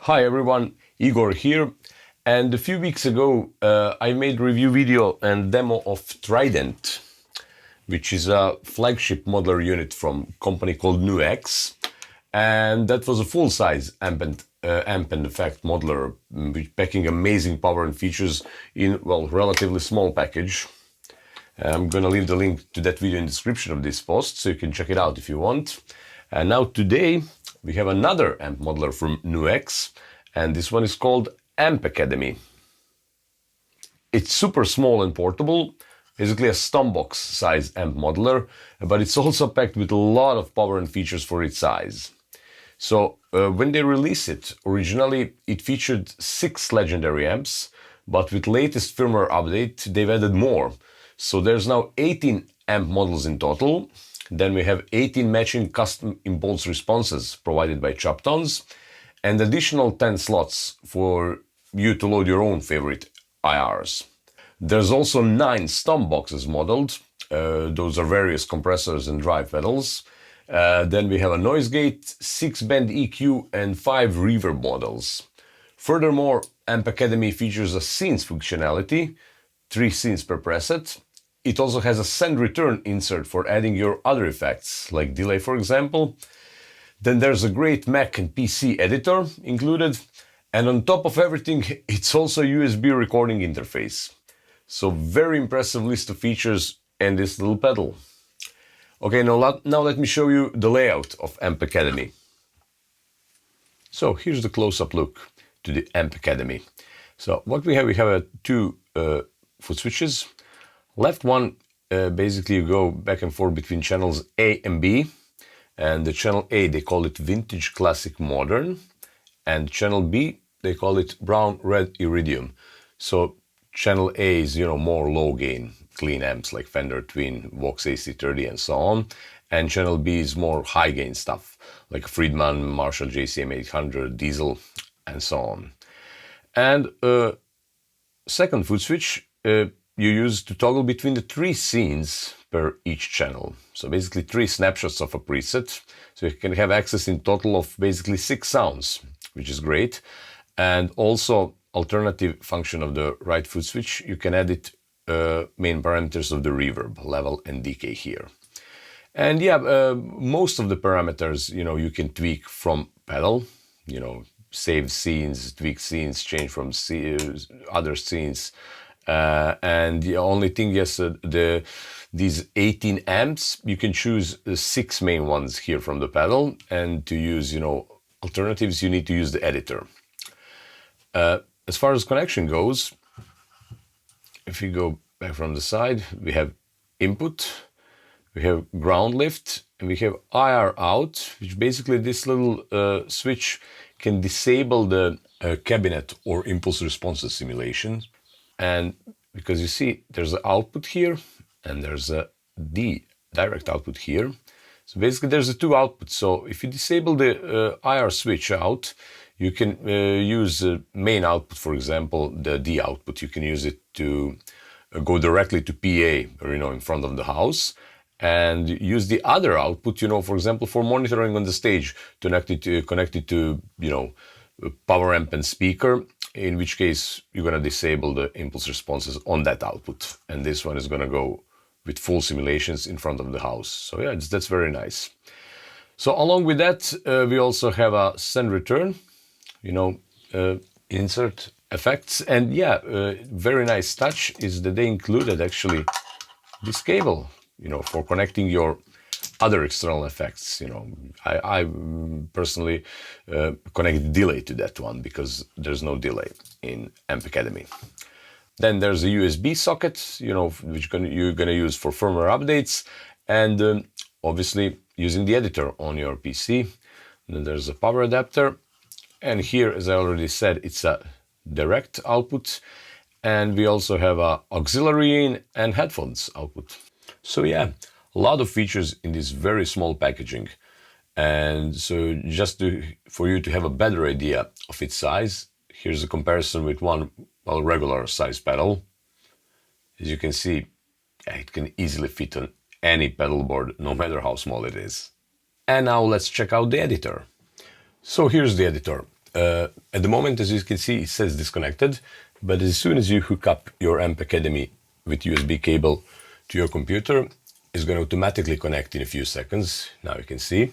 Hi everyone, Igor here, and a few weeks ago I made a review video and demo of TRIDENTt, which is a flagship modeler unit from a company called NUX, and that was a full-size amp and effect modeler, packing amazing power and features in, well, relatively small package. I'm gonna leave the link to that video in the description of this post, so you can check it out if you want. And now today we have another amp modeler from NUX, and this one is called Amp Academy. It's super small and portable, basically a stumbox size amp modeler, but it's also packed with a lot of power and features for its size. So when they released it, originally it featured 6 legendary amps, but with latest firmware update they've added more. So there's now 18 amp models in total. Then we have 18 matching custom impulse responses provided by Choptones, and additional 10 slots for you to load your own favorite IRs. There's also 9 stump boxes modeled. Those are various compressors and drive pedals. Then we have a noise gate, 6 band EQ, and 5 reverb models. Furthermore, Amp Academy features a scenes functionality, 3 scenes per preset. It also has a send return insert for adding your other effects, like delay for example. Then there's a great Mac and PC editor included, and on top of everything, it's also a USB recording interface. So very impressive list of features and this little pedal. Okay, now let me show you the layout of Amp Academy. So here's the close-up look to the Amp Academy. So what we have 2 foot switches. Left one, basically you go back and forth between channels A and B, and the channel A they call it Vintage Classic Modern, and channel B they call it Brown Red Iridium. So channel A is, more low gain, clean amps like Fender Twin, Vox AC30 and so on, and channel B is more high gain stuff like Friedman, Marshall JCM 800, Diesel and so on. And second foot switch you use to toggle between the 3 scenes per each channel. So basically 3 snapshots of a preset. So you can have access in total of basically 6 sounds, which is great. And also alternative function of the right foot switch, you can edit main parameters of the reverb, level and decay here. And yeah, most of the parameters, you can tweak from pedal, save scenes, tweak scenes, change from other scenes. And the only thing, yes, these 18 amps, you can choose 6 main ones here from the pedal, and to use, alternatives, you need to use the editor. As far as connection goes, if you go back from the side, we have input, we have ground lift, and we have IR out, which basically this little switch can disable the cabinet or impulse responses simulation. And because you see there's an output here and there's a direct output here. So basically there's 2 outputs. So if you disable the IR switch out, you can use the main output, for example, the D output. You can use it to go directly to PA, or in front of the house, and use the other output, for example, for monitoring on the stage, connected to power amp and speaker. In which case you're going to disable the impulse responses on that output, and this one is going to go with full simulations in front of the house. So yeah, that's very nice. So along with that, we also have a send return, insert effects, and yeah, very nice touch is that they included actually this cable, for connecting your other external effects. I personally connect delay to that one because there's no delay in Amp Academy. Then there's a USB socket, which you're gonna use for firmware updates, and obviously using the editor on your PC. Then there's a power adapter, and here, as I already said, it's a direct output, and we also have a auxiliary in and headphones output. So yeah, a lot of features in this very small packaging, and so just for you to have a better idea of its size, here's a comparison with one regular size pedal. As you can see, it can easily fit on any pedal board, no matter how small it is. And now let's check out the editor. So here's the editor. At the moment, as you can see, it says disconnected, but as soon as you hook up your Amp Academy with USB cable to your computer, it's going to automatically connect in a few seconds. Now you can see.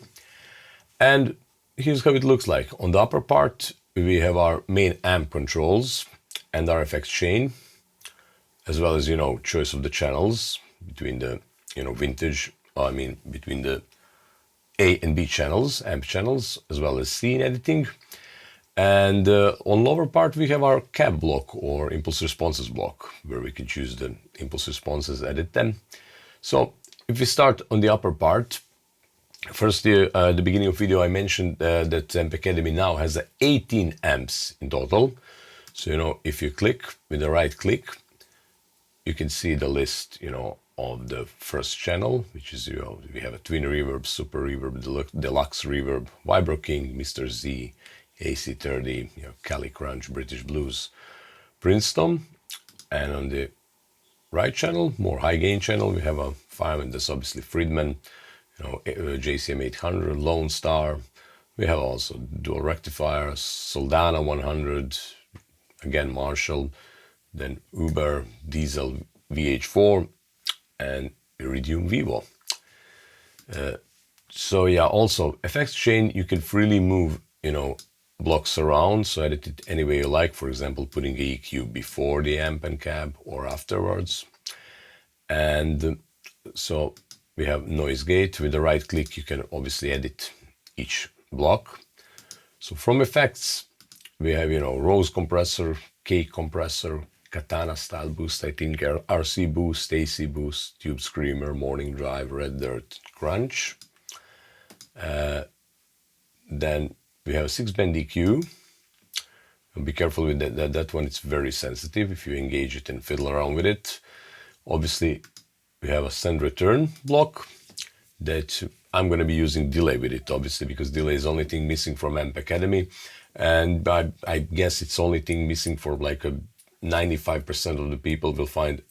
And here's how it looks like. On the upper part, we have our main amp controls and our effects chain, as well as, choice of the channels between the, between the A and B channels, amp channels, as well as scene editing. And on lower part, we have our cab block or impulse responses block, where we can choose the impulse responses, edit them. So if we start on the upper part, first, the beginning of video, I mentioned that Amp Academy now has 18 amps in total. So, if you click with the right click, you can see the list, of the first channel, which is, we have a Twin Reverb, Super Reverb, Deluxe Reverb, Vibro King, Mr. Z, AC30, Cali Crunch, British Blues, Princeton. And on the right channel, more high gain channel, we have a fireman, that's obviously Friedman, JCM 800, Lone Star. We have also dual rectifier, Soldana 100, again Marshall, then Uber, Diesel VH4, and Iridium Vivo. Also effects chain, you can freely move, blocks around, so edit it any way you like. For example, putting a EQ before the amp and cab or afterwards. And so we have noise gate. With the right click, you can obviously edit each block. So from effects, we have, Rose compressor, Cake compressor, Katana style boost, I think, RC boost, AC boost, Tube Screamer, Morning Drive, Red Dirt, Crunch. Then we have a 6-band EQ. Be careful with that one, it's very sensitive if you engage it and fiddle around with it. Obviously, we have a send return block that I'm going to be using delay with it, obviously, because delay is the only thing missing from Amp Academy. And I guess it's the only thing missing for like 95% of the people will find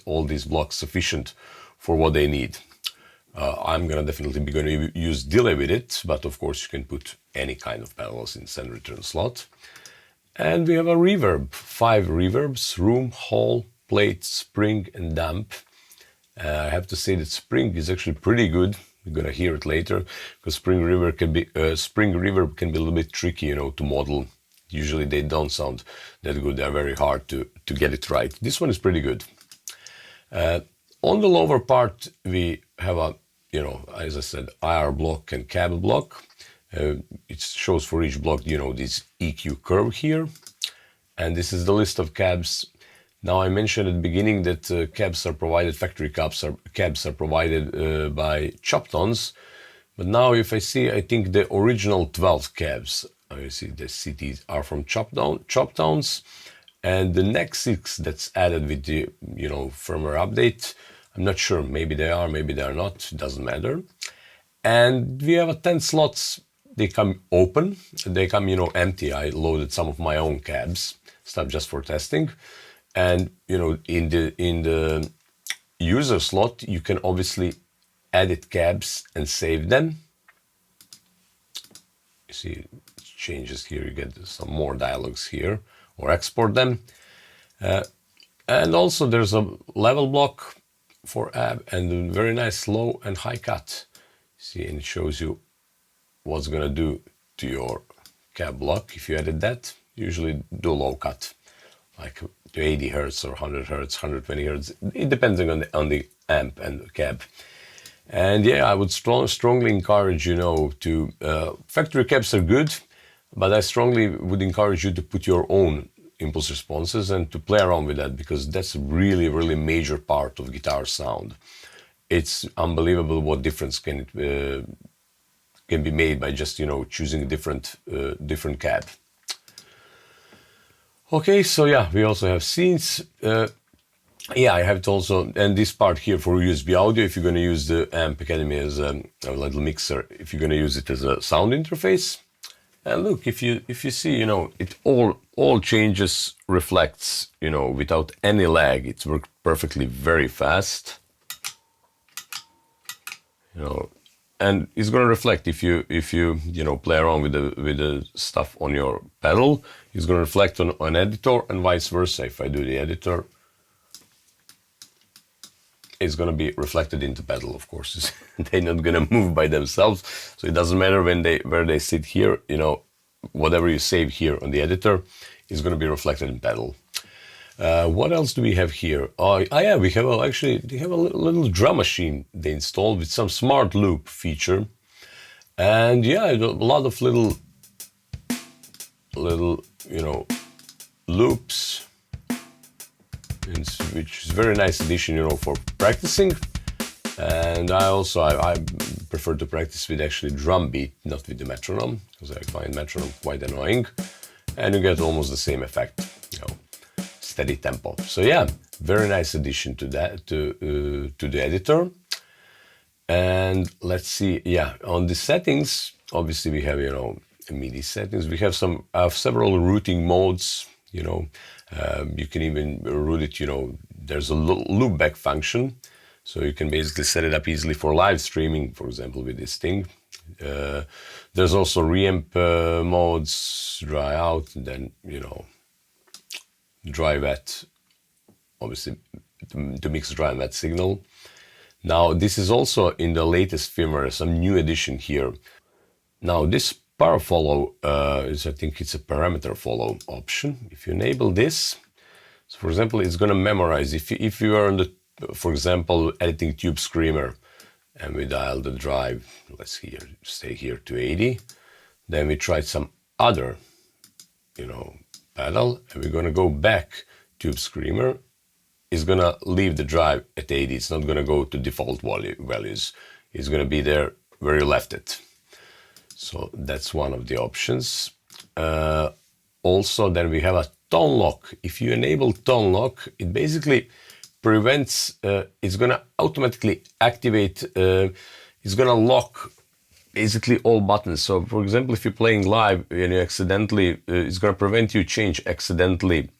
all these blocks sufficient for what they need. I'm going to definitely be going to use delay with it, but of course you can put any kind of pedals in send return slot. And we have a reverb, 5 reverbs, room, hall, plate, spring, and damp. I have to say that spring is actually pretty good. We're going to hear it later, because spring reverb can be a little bit tricky, to model. Usually they don't sound that good. They're very hard to get it right. This one is pretty good. On the lower part, we have a, as I said, IR block and cab block. It shows for each block, this EQ curve here. And this is the list of cabs. Now, I mentioned at the beginning that cabs are provided, factory cabs are provided by chop tones. But now if I think the original 12 cabs, you see the CTs are from chop tones. And the next 6 that's added with the, firmware update, I'm not sure, maybe they are, maybe they are not, it doesn't matter. And we have 10 slots, they come open, they come, empty. I loaded some of my own cabs, stuff just for testing. And, in the user slot, you can obviously edit cabs and save them. You see, it changes here, you get some more dialogues here, or export them. And also there's a level block for AB and a very nice low and high cut. See, and it shows you what's gonna do to your cab block if you edit that. Usually do low cut, like to 80 Hertz or 100 Hertz, 120 Hertz. It depends on the amp and the cab. And yeah, I would strongly encourage, factory cabs are good, but I strongly would encourage you to put your own impulse responses and to play around with that, because that's a really, really major part of guitar sound. It's unbelievable what difference can be made by just, choosing a different cab. Okay, so yeah, we also have scenes. Yeah, I have it also, and this part here for USB audio, if you're going to use the Amp Academy as a little mixer, if you're going to use it as a sound interface. And look, if you see, it all changes, reflects, without any lag. It's worked perfectly, very fast. and it's going to reflect if you play around with the stuff on your pedal. It's going to reflect on editor, and vice versa. If I do the editor, it's going to be reflected into pedal. Of course, they're not going to move by themselves, so it doesn't matter where they sit here. Whatever you save here on the editor is going to be reflected in pedal. What else do we have here? Oh yeah, we have they have a little drum machine they installed with some smart loop feature, and yeah, a lot of little loops, which is a very nice addition, for practicing. And I prefer to practice with actually drum beat, not with the metronome, because I find metronome quite annoying, and you get almost the same effect, steady tempo. So yeah, very nice addition to that, to the editor. And let's see, yeah, on the settings, obviously we have, MIDI settings. We have several routing modes. You can even route it. There's a loopback function, so you can basically set it up easily for live streaming, for example, with this thing. There's also reamp modes, dry out, and then dry wet, obviously to mix dry and wet signal. Now this is also in the latest firmware, some new addition here. Now this power follow I think it's a parameter follow option. If you enable this, so for example, it's going to memorize. If you are on the, for example, editing Tube Screamer, and we dial the drive, let's stay here to 80, then we tried some other, pedal, and we're going to go back. Tube Screamer is going to leave the drive at 80. It's not going to go to default values. It's going to be there where you left it. So that's one of the options. Also, then we have a tone lock. If you enable tone lock, it basically prevents, it's going to automatically activate, it's going to lock basically all buttons. So for example, if you're playing live and you accidentally, it's going to prevent you change accidentally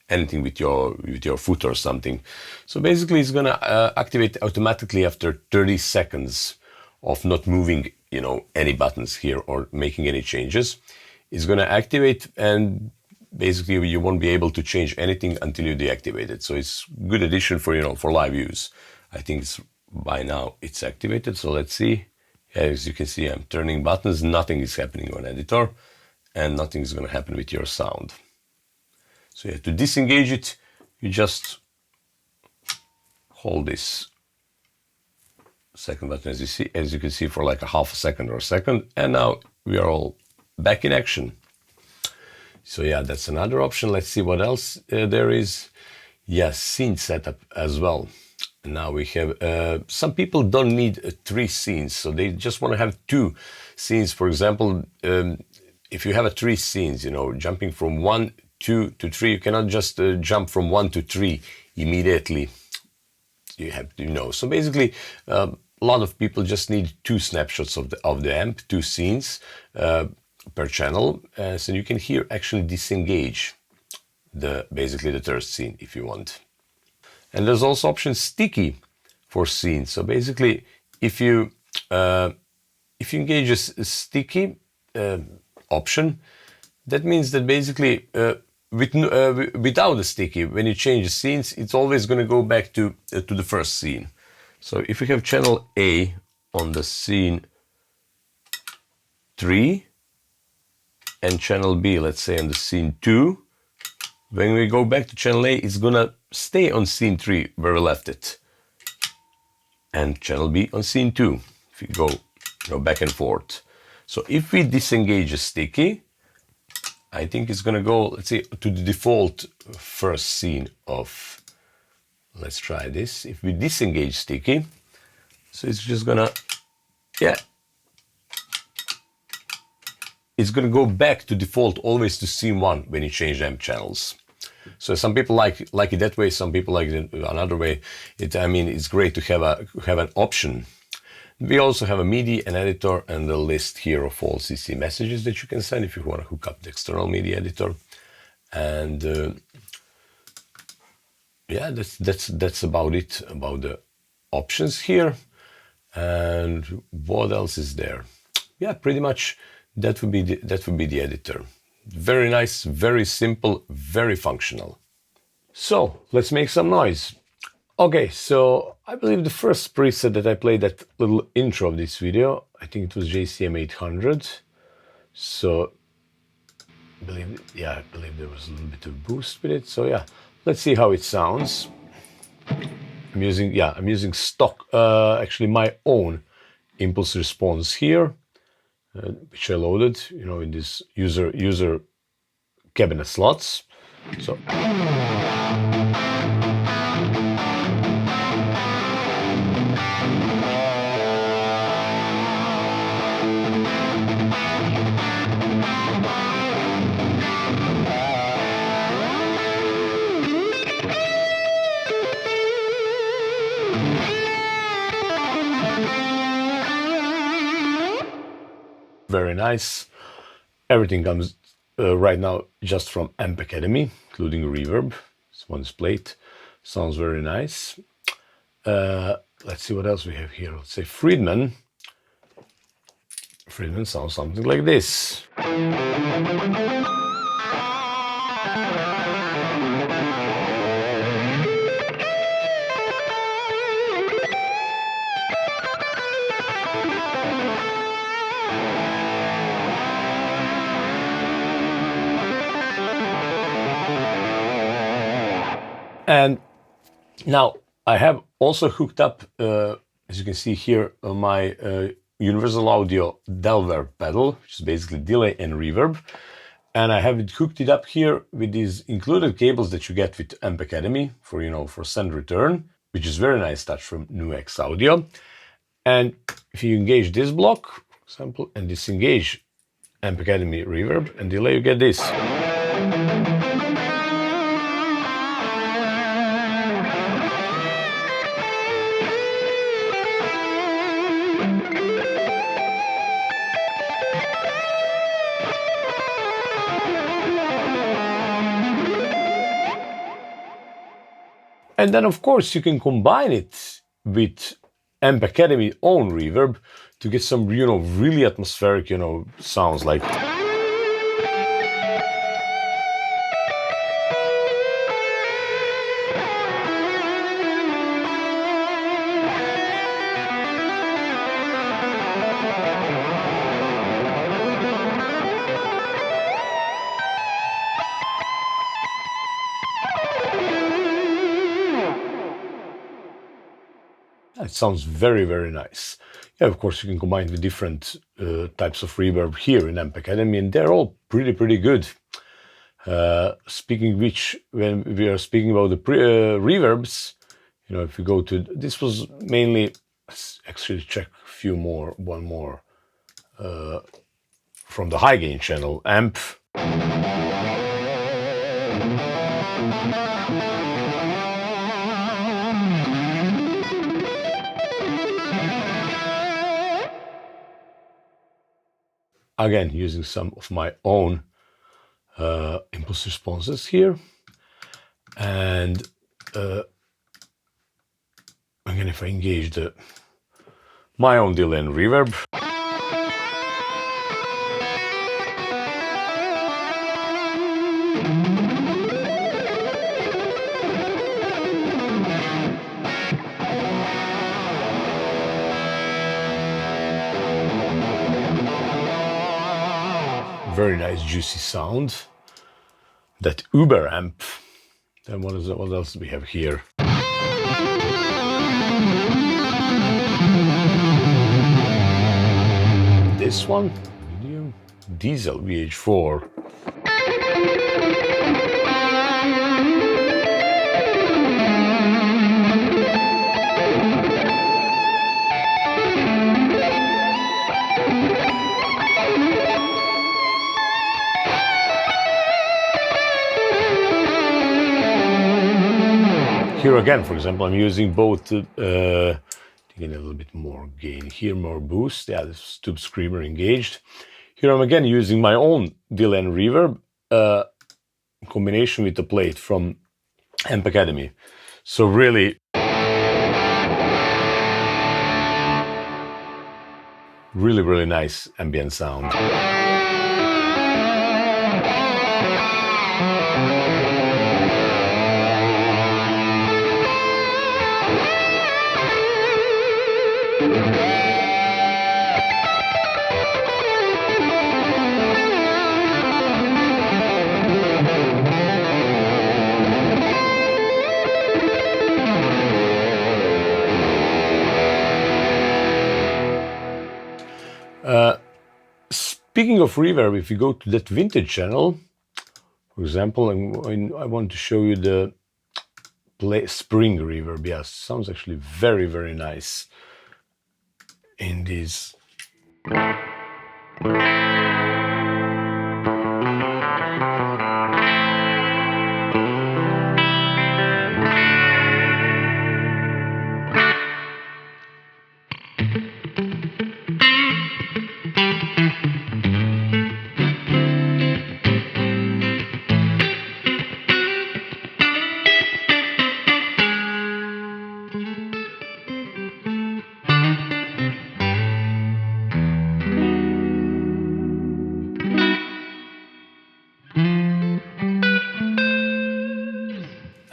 anything with your foot or something. So basically it's going to activate automatically after 30 seconds of not moving, any buttons here or making any changes. It's going to activate, and basically you won't be able to change anything until you deactivate it. So it's good addition for, for live use. I think by now it's activated. So let's see. As you can see, I'm turning buttons, nothing is happening on editor, and nothing is going to happen with your sound. So yeah, to disengage it, you just hold this second button, as you can see, for like a half a second or a second, and now we are all back in action. So yeah, that's another option. Let's see what else there is. Yes, scene setup as well. Now we have, some people don't need 3 scenes, so they just want to have 2 scenes. For example, if you have 3 scenes, jumping from 1, 2 to 3, you cannot just jump from 1 to 3 immediately. You have to, so basically, a lot of people just need 2 snapshots of the amp, 2 scenes per channel, so you can here actually disengage basically the third scene if you want. And there's also option sticky for scenes. So basically, if you engage a sticky option, that means that basically without the sticky, when you change the scenes, it's always going to go back to the first scene. So if we have channel A on the scene 3 and channel B, let's say, on the scene 2, when we go back to channel A, it's going to stay on scene 3 where we left it, and channel B on scene 2. If you go back and forth. So if we disengage a sticky, I think it's going to go, let's say, to the default first scene of, let's try this. If we disengage sticky, so it's just going to, yeah, it's going to go back to default always to scene 1 when you change amp channels. So some people like it that way, some people like it another way. It's great to have an option. We also have a MIDI, an editor, and a list here of all CC messages that you can send if you want to hook up the external MIDI editor. And yeah, that's about it about the options here. And what else is there? Yeah, pretty much that would be the editor. Very nice, very simple, very functional. So let's make some noise. Okay, so I believe the first preset that I played, that little intro of this video, I think it was JCM 800. So I believe there was a little bit of boost with it. So yeah, let's see how it sounds. I'm using stock, actually my own impulse response here, which I loaded, in this user cabinet slots. So very nice. Everything comes right now just from Amp Academy, including reverb. This one's played. Sounds very nice. Let's see what else we have here. Let's say Friedman. Friedman sounds something like this. And now I have also hooked up, as you can see here, my Universal Audio Delver pedal, which is basically delay and reverb. And I have hooked it up here with these included cables that you get with Amp Academy for send return, which is very nice touch from NUX Audio. And if you engage this block, for example, and disengage Amp Academy reverb and delay, you get this. And then, of course, you can combine it with Amp Academy own reverb to get some, really atmospheric, sounds like. It sounds very, very nice. Yeah, of course, you can combine with different types of reverb here in Amp Academy, and they're all pretty good. Speaking which, when we are speaking about the reverbs, if we go to, this was mainly, let's actually check one more from the high gain channel, amp. Again, using some of my own impulse responses here. And again, if I engage my own delay and reverb. Very nice juicy sound. That Uber amp. Then what else do we have here? This one, medium diesel VH4. Here again, for example, I'm using both, getting a little bit more gain here, more boost. Yeah, this tube screamer engaged. Here I'm again using my own delay and reverb in combination with the plate from Amp Academy. So really, Really, really nice ambient sound. Speaking of reverb, if you go to that vintage channel, for example, I want to show you the spring reverb. Yes, sounds actually very, very nice in these.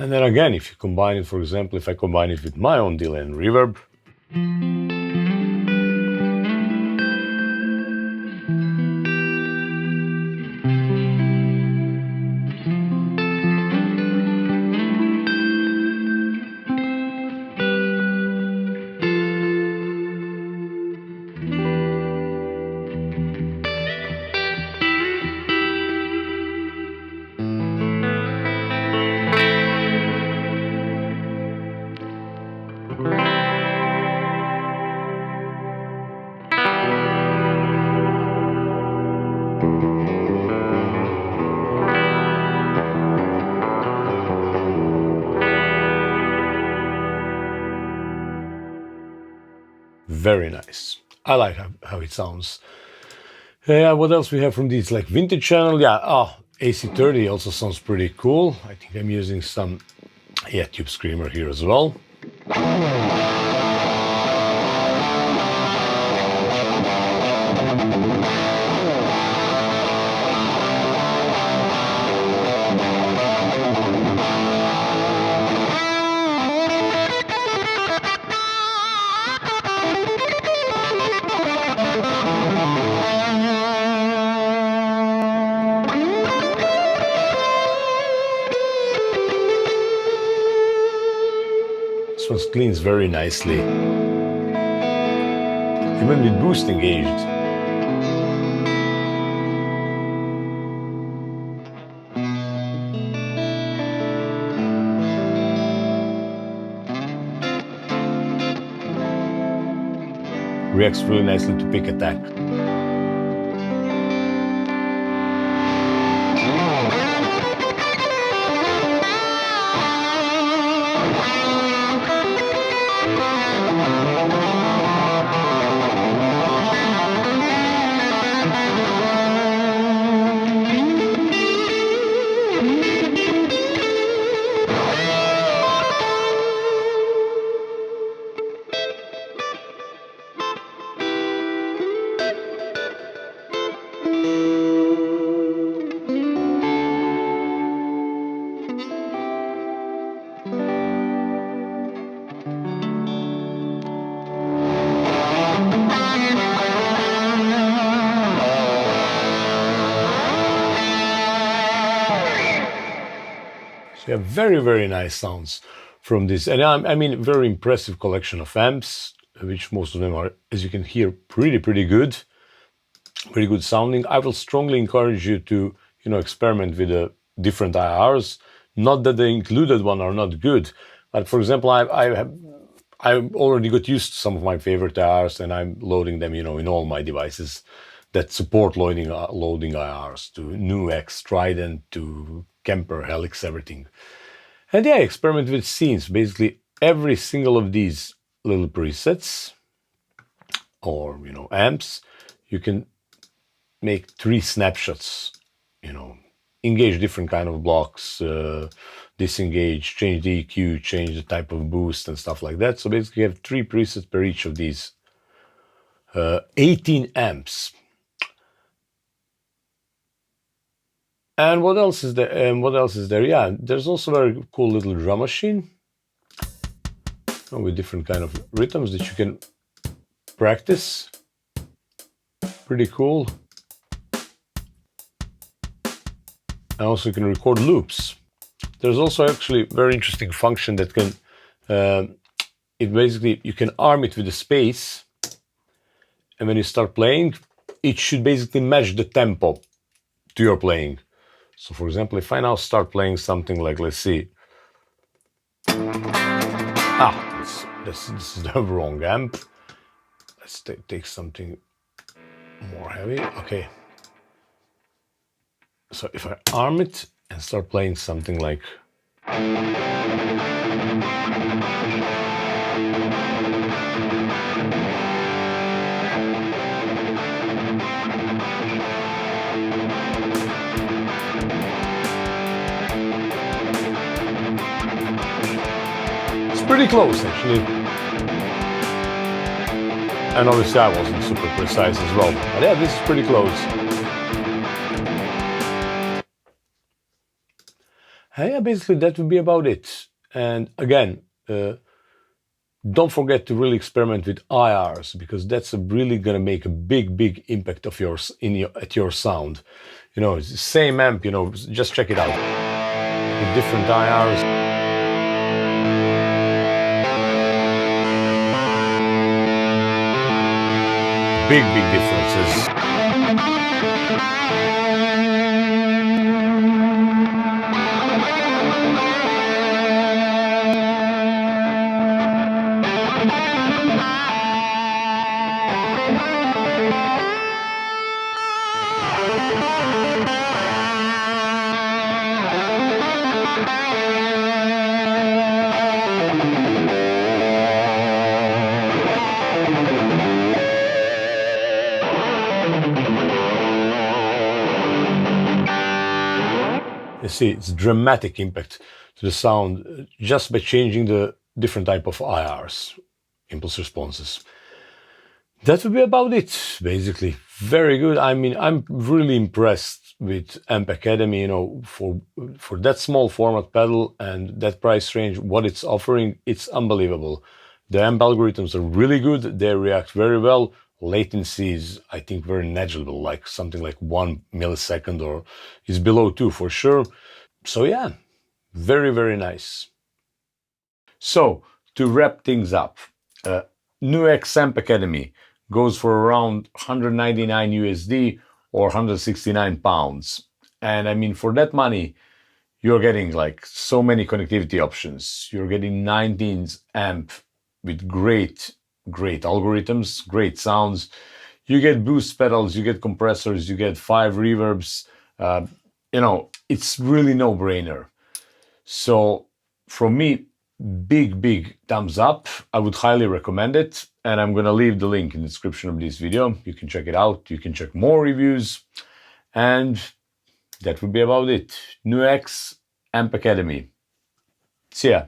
And then again, if you combine it, for example, if I combine it with my own delay and reverb, very nice. I like how it sounds. Yeah, what else we have from these, like vintage channel? Yeah, AC30 also sounds pretty cool. I think I'm using some Tube Screamer here as well. This one cleans very nicely, even with boost engaged. Reacts really nicely to pick attack. So yeah, very, very nice sounds from this. And I mean, very impressive collection of amps, which most of them are, as you can hear, pretty good. Very good sounding. I will strongly encourage you to, experiment with different IRs. Not that the included one are not good, but for example, I already got used to some of my favorite IRs, and I'm loading them, in all my devices that support loading IRs, to NUX TRIDENT, to Kemper, Helix, everything. And yeah, experiment with scenes. Basically, every single of these little presets or amps, you can make 3 snapshots. Engage different kind of blocks, disengage, change the EQ, change the type of boost and stuff like that. So basically, you have 3 presets per each of these 18 amps. And what else is there? Yeah, there's also a very cool little drum machine with different kind of rhythms that you can practice. Pretty cool. And also you can record loops. There's also actually a very interesting function that can, it basically, you can arm it with a space, and when you start playing, it should basically match the tempo to your playing. So for example, if I now start playing something like, let's see, this is the wrong amp. Let's take something more heavy. Okay. So if I arm it and start playing something like, it's pretty close actually. And obviously I wasn't super precise as well, but yeah, this is pretty close. Yeah, basically that would be about it. And again, don't forget to really experiment with IRs, because that's really gonna make a big impact of yours at your sound. You know, it's the same amp. You know, just check it out with different IRs. Big differences. You see, it's dramatic impact to the sound just by changing the different type of IRs, impulse responses. That would be about it, basically. Very good. I mean, I'm really impressed with Amp Academy, you know, for that small format pedal and that price range, what it's offering, it's unbelievable. The amp algorithms are really good. They react very well. Latency is, I think, very negligible, like something like 1 millisecond, or is below 2 for sure. So yeah, very nice. So to wrap things up, NUX Amp Academy goes for around 199 USD or 169 pounds. And I mean, for that money, you're getting like so many connectivity options. You're getting 19 amp with great algorithms, great sounds. You get boost pedals, you get compressors, you get 5 reverbs. You know, it's really no-brainer. So from me, big thumbs up. I would highly recommend it, and I'm gonna leave the link in the description of this video. You can check it out. You can check more reviews, and that would be about it. NUX Amp Academy. See ya.